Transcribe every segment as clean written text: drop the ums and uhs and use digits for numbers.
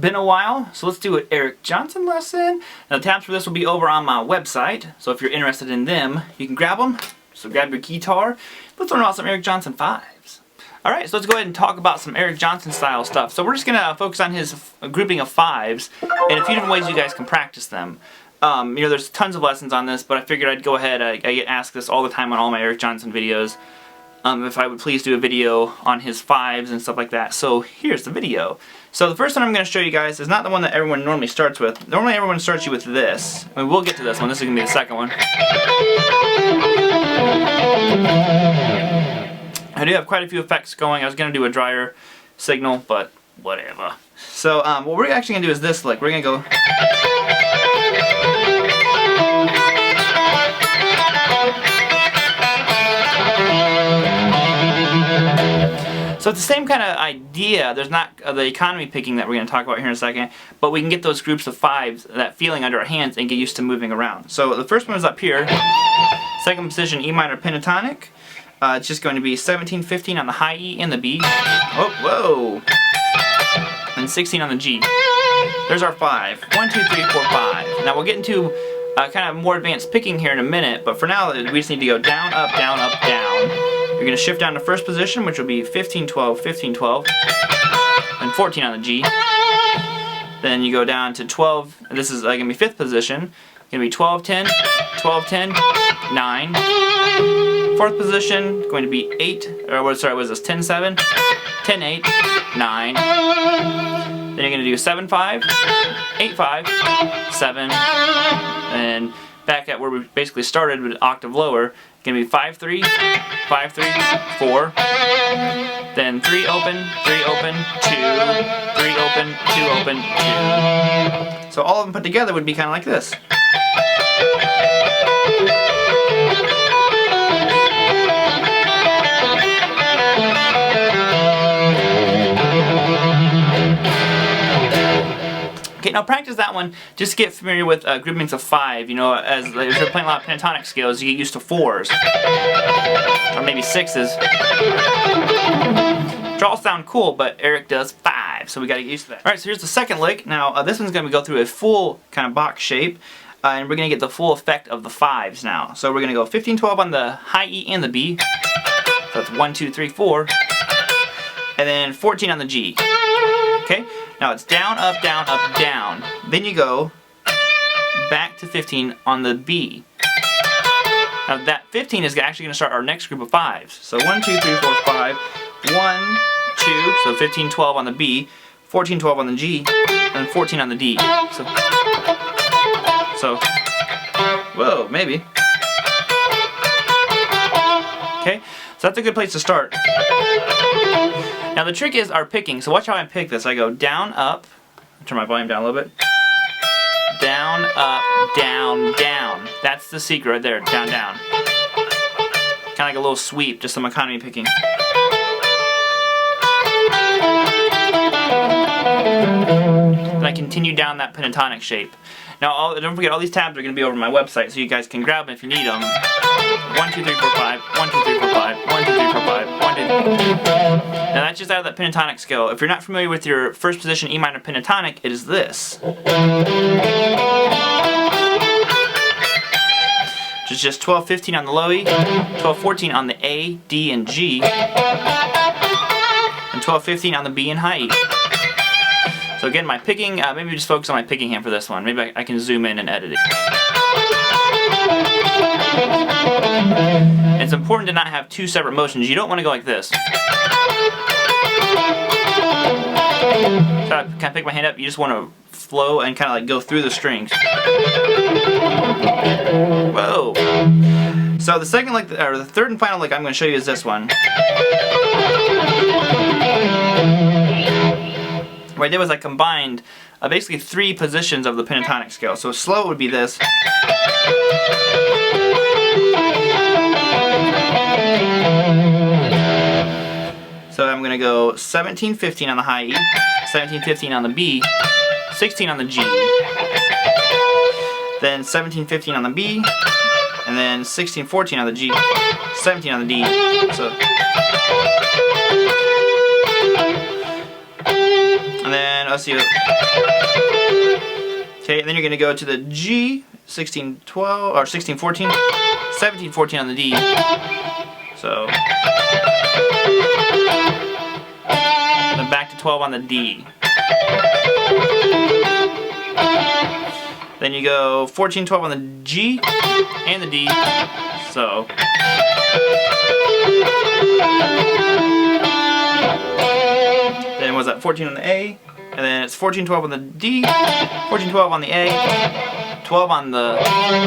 been a while, so let's do an Eric Johnson lesson. Now the tabs for this will be over on my website, so if you're interested in them, you can grab them. So grab your guitar. Let's learn about some Eric Johnson 5's. Alright, so let's go ahead and talk about some Eric Johnson style stuff. So we're just going to focus on his grouping of 5's and a few different ways you guys can practice them. You know, there's tons of lessons on this, but I figured I'd go ahead. I get asked this all the time on all my Eric Johnson videos. If I would please do a video on his 5's and stuff like that. So here's the video. So the first one I'm going to show you guys is not the one that everyone normally starts with. Normally everyone starts you with this. I mean, we'll get to this one. This is going to be the second one. I do have quite a few effects going. I was going to do a drier signal, but whatever. So what we're actually going to do is this lick. We're going to go... So it's the same kind of idea. There's not the economy picking that we're going to talk about here in a second, but we can get those groups of 5's, that feeling under our hands, and get used to moving around. So the first one is up here. Second position, E minor pentatonic. It's just going to be 17, 15 on the high E and the B. Oh, whoa! And 16 on the G. There's our 5. 1, 2, 3, 4, 5. Now we'll get into kind of more advanced picking here in a minute, but for now we just need to go down, up, down, up, down. You're going to shift down to first position, which will be 15, 12, 15, 12, and 14 on the G. Then you go down to 12, this is going to be fifth position, going to be 12, 10, 12, 10, 9. Fourth position, going to be 8, or sorry, what is this, 10, 7, 10, 8, 9. Then you're going to do 7, 5, 8, 5, 7, and back at where we basically started with an octave lower. Going to be 5, 3, 5, 3, 4, then 3 open, 3 open, 2, 3 open, 2 open, 2. So all of them put together would be kind of like this. Okay, now practice that one. Just get familiar with groupings of 5. You know, as you're playing a lot of pentatonic scales, you get used to 4's. Or maybe 6's. Which all sound cool, but Eric does 5, so we gotta get used to that. Alright, so here's the second lick. Now, this one's gonna go through a full kind of box shape, and we're gonna get the full effect of the 5's now. So we're gonna go 15, 12 on the high E and the B. So that's 1, 2, 3, 4. And then 14 on the G. Okay? Now it's down, up, down, up, down. Then you go back to 15 on the B. Now that 15 is actually going to start our next group of 5's. So 1, 2, 3, 4, 5. 1, 2, so 15, 12 on the B, 14, 12 on the G, and 14 on the D. So whoa, maybe. Okay, so that's a good place to start. Now the trick is our picking, so watch how I pick this. I go down, up, turn my volume down a little bit. Down, up, down, down. That's the secret right there, down, down. Kind of like a little sweep, just some economy picking. Then I continue down that pentatonic shape. Now don't forget, all these tabs are going to be over my website, so you guys can grab them if you need them. 1, 2, 3, 4, 5, 1, 2, 3, 4, 5, 1, 2, 3, 4, 5, 1, 2, 3. Now that's just out of that pentatonic scale. If you're not familiar with your first position E minor pentatonic, it is this. Which is just 12, 15 on the low E, 12, 14 on the A, D, and G, and 12, 15 on the B and high E. So again, my picking, maybe just focus on my picking hand for this one. Maybe I can zoom in and edit it. It's important to not have two separate motions. You don't want to go like this. So I kind of pick my hand up, you just want to flow and kind of like go through the strings. Whoa! So the second lick, or the third and final lick I'm going to show you is this one. What I did was I combined basically 3 positions of the pentatonic scale. So slow would be this. So I'm going to go 17, 15 on the high E, 17, 15 on the B, 16 on the G, then 17, 15 on the B, and then 16, 14 on the G, 17 on the D. So, and then I'll see you. Okay, and then you're going to go to the G, 1612, or 1614, 1714 on the D. So, then back to 12 on the D. Then you go 14, 12 on the G and the D. So, then was that 14 on the A, and then it's 14, 12 on the D, 14, 12 on the A, 12 on the,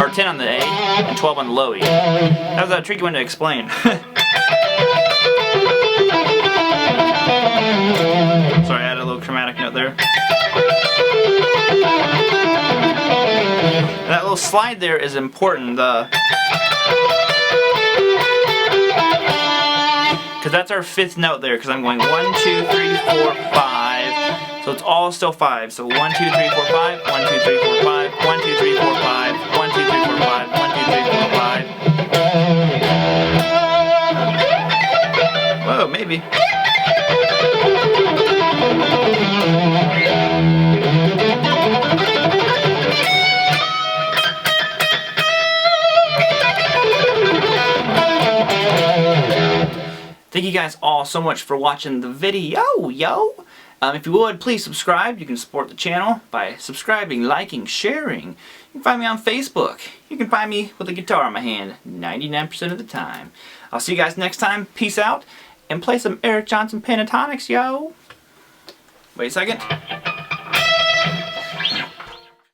or 10 on the A, and 12 on the low E. That was a tricky one to explain. Sorry, I added a little chromatic note there. And that little slide there is important, because that's our 5th note there, because I'm going 1, 2, 3, 4, 5. So it's all still 5. So 1, 2, 3, 4, 5, 1, 2, 3, 4, 5, 1, 2, 3, 4, 5, 1, 2, 3, 4, 5, 1, 2, 3, 4, 5. Whoa, maybe. Thank you guys all so much for watching the video, if you would, please subscribe. You can support the channel by subscribing, liking, sharing. You can find me on Facebook. You can find me with a guitar in my hand 99% of the time. I'll see you guys next time. Peace out. And play some Eric Johnson Pentatonics, yo. Wait a second.